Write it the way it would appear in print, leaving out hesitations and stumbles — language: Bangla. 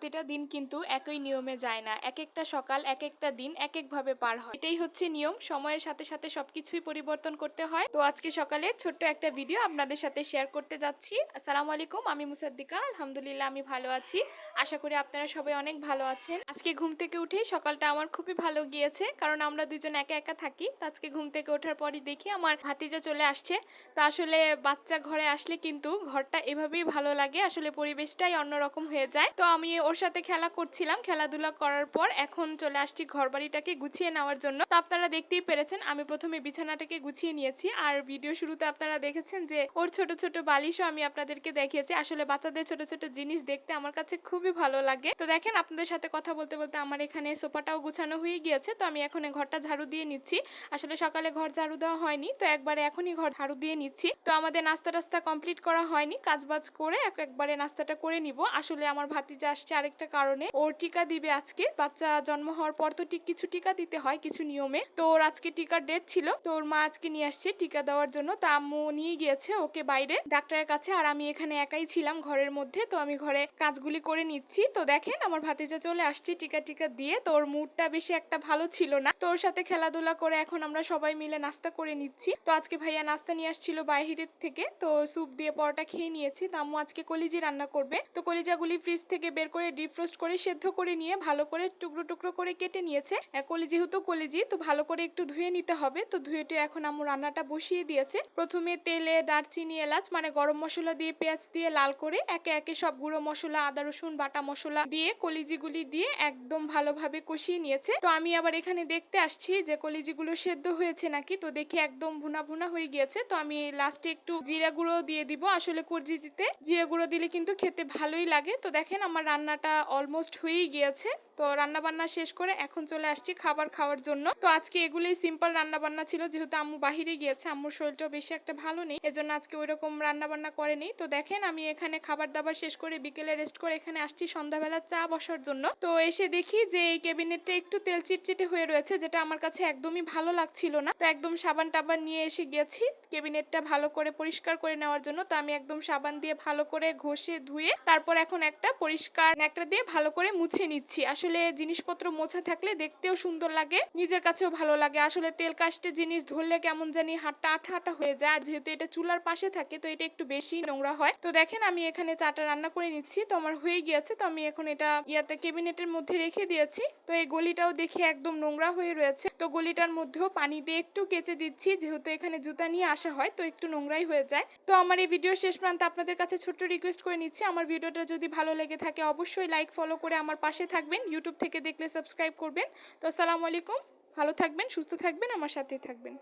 প্রতিটা দিন কিন্তু একই নিয়মে যায় না, এক একটা সকাল এক একটা দিন এক একভাবে পার হয়। এটাই হচ্ছে নিয়ম, সময়ের সাথে সাথে সবকিছুই পরিবর্তন করতে হয়। তো আজকে সকালে ছোট্ট একটা ভিডিও আপনাদের সাথে শেয়ার করতে যাচ্ছি। আসসালামু আলাইকুম, আমি মুসাদ্দিকা। আলহামদুলিল্লাহ আমি ভালো আছি। আশা করি আপনারা সবাই অনেক ভালো আছেন। আজকে ঘুম থেকে উঠে সকালটা আমার খুবই ভালো গিয়েছে, কারণ আমরা দুজন একা একা থাকি। তো আজকে ঘুম থেকে ওঠার পরই দেখি আমার ভাতিজা চলে আসছে। তো আসলে বাচ্চা ঘরে আসলে কিন্তু ঘরটা এভাবেই ভালো লাগে, আসলে পরিবেশটাই অন্যরকম হয়ে যায়। তো আমি ওর সাথে খেলা করছিলাম, খেলাধুলা করার পর এখন চলে আসছি ঘরবাড়িটাকে গুছিয়ে নেওয়ার জন্য। তো আপনারা দেখতেই পেরেছেন আমি প্রথমে বিছানাটাকে গুছিয়ে নিয়েছি, আর ভিডিও শুরুতে আপনারা দেখেছেন যে ওর ছোট ছোট বালিশও আমি আপনাদেরকে দেখিয়েছি। আসলে বাচ্চাদের ছোট ছোট জিনিস দেখতে আমার কাছে খুবই ভালো লাগে। তো দেখেন, আপনাদের সাথে কথা বলতে বলতে আমার এখানে সোফাটাও গুছানো হয়ে গিয়েছে। তো আমি এখন ঘরটা ঝাড়ু দিয়ে নিচ্ছি। আসলে সকালে ঘর ঝাড়ু দেওয়া হয়নি, তো একবারে এখনই ঘর ঝাড়ু দিয়ে নিচ্ছি। তো আমাদের নাস্তা টাস্তা কমপ্লিট করা হয়নি, কাজবাজ করে একবারে নাস্তাটা করে নিব। আসলে আমার ভাতিজা আসছে আরেকটা কারণে, ওর টিকা দিবে আজকে। বাচ্চা জন্ম হওয়ার পর তো কিছু টিকা দিতে হয় কিছু নিয়মে। তো ওর আজকে টিকার ডেট ছিল, তো ওর মা আজকে নিয়ে আসছে টিকা দেওয়ার জন্য। তো আম্মু নিয়ে গিয়েছে ওকে বাইরে ডাক্তারের কাছে, আর আমি এখানে একাই ছিলাম ঘরের মধ্যে। তো আমি ঘরে কাজগুলি করে নিচ্ছি। তো দেখেন আমার ভাতিজা চলে আসছে টিকা টিকা দিয়ে। তো ওর মুডটা বেশি একটা ভালো ছিল না, তো ওর সাথে খেলাধুলা করে এখন আমরা সবাই মিলে নাস্তা করে নিচ্ছি। তো আজকে ভাইয়া নাস্তা নিয়ে আসছিল বাইরের থেকে, তো স্যুপ দিয়ে পরোটা খেয়ে নিয়েছি। তো আম্মু আজকে কলিজি রান্না করবে। তো কলিজাগুলি ফ্রিজ থেকে বের করে ডিপ রোস্ট করে সেদ্ধ করে নিয়ে ভালো করে টুকরো টুকরো করে কেটে নিয়েছে। কলিজি হতো কলিজি, তো ভালো করে একটু ধুয়ে নিতে হবে। তো ধুয়ে এখন আম্মু রান্নাটা বসিয়ে দিয়েছে। প্রথমে তেলে দারচিনি এলাচ মানে গরম মশলা দিয়ে পেঁয়াজ দিয়ে লাল করে একে একে সব গুঁড়ো মশলা আদা রসুন বাটা মশলা দিয়ে কলিজিগুলি দিয়ে একদম ভালোভাবে কষিয়ে নিয়েছে। তো আমি আবার এখানে দেখতে আসছি যে কলিজিগুলো সেদ্ধ হয়েছে নাকি। তো দেখি একদম ভুনা ভুনা হয়ে গিয়েছে। তো আমি লাস্টে একটু জিরা গুঁড়ো দিয়ে দিব। আসলে কলিজিতে জিরা গুঁড়ো দিলে কিন্তু খেতে ভালোই লাগে। তো দেখেন আমার রান্নাটা অলমোস্ট হয়েই গিয়েছে। তো রান্না বান্না শেষ করে এখন চলে আসছি খাবার খাওয়ার জন্য। তো আজকে এগুলোই সিম্পল রান্না বান্না ছিল, যেহেতু আম্মু বাহিরে গিয়েছে, আম্মুর শরীরটাও বেশি একটা ভালো নেই, এজন্য আজকে ওইরকম রান্না বান্না করেনি। তো দেখেন আমি এখানে খাবার দাবার শেষ করে বিকেলে রেস্ট করে এখানে আসছি সন্ধ্যাবেলা চা বসার জন্য। তো এসে দেখি যে এই ক্যাবিনেটটা একটু তেল চিটচিটে হয়ে রয়েছে, যেটা আমার কাছে একদমই ভালো লাগছিল না। তো একদম সাবান টাবান নিয়ে এসে গেছি ক্যাবিনেটটা ভালো করে পরিষ্কার করে নেওয়ার জন্য। তো আমি একদম সাবান দিয়ে ভালো করে ঘষে ধুয়ে তারপর এখন একটা পরিষ্কার ন্যাকড়া দিয়ে ভালো করে মুছে নিচ্ছি। আসলে জিনিসপত্র মোছা থাকলে দেখতেও সুন্দর লাগে, নিজের কাছেও ভালো লাগে। আসলে তেল কাস্টে জিনিস ধরলে কেমন জানি হাতটা আঠা আঠা হয়ে যায়, আর যেহেতু এটা চুলার পাশে থাকে তো এটা একটু বেশি নোংরা হয়। তো দেখেন আমি এখানে চাটা রান্না করে নিচ্ছি। তো আমার হয়ে গিয়েছে। তো আমি এখন এটা ক্যাবিনেটের মধ্যে রেখে দিয়েছি। তো এই গলিটাও দেখি একদম নোংরা হয়ে রয়েছে। তো গলিটার মধ্যেও পানি দিয়ে একটু কেচে দিচ্ছি, যেহেতু এখানে জুতা নিয়ে আসা হয় তো একটু নোংরাই হয়ে যায়। তো আমার এই ভিডিওর শেষ প্রান্তে আপনাদের কাছে ছোট্ট রিকোয়েস্ট করে নিচ্ছি, আমার ভিডিওটা যদি ভালো লেগে থাকে অবশ্যই লাইক ফলো করে আমার পাশে থাকবেন। ইউটিউব থেকে দেখলে সাবস্ক্রাইব করবেন। তো আসসালামু আলাইকুম, ভালো থাকবেন, সুস্থ থাকবেন, আমার সাথেই থাকবেন।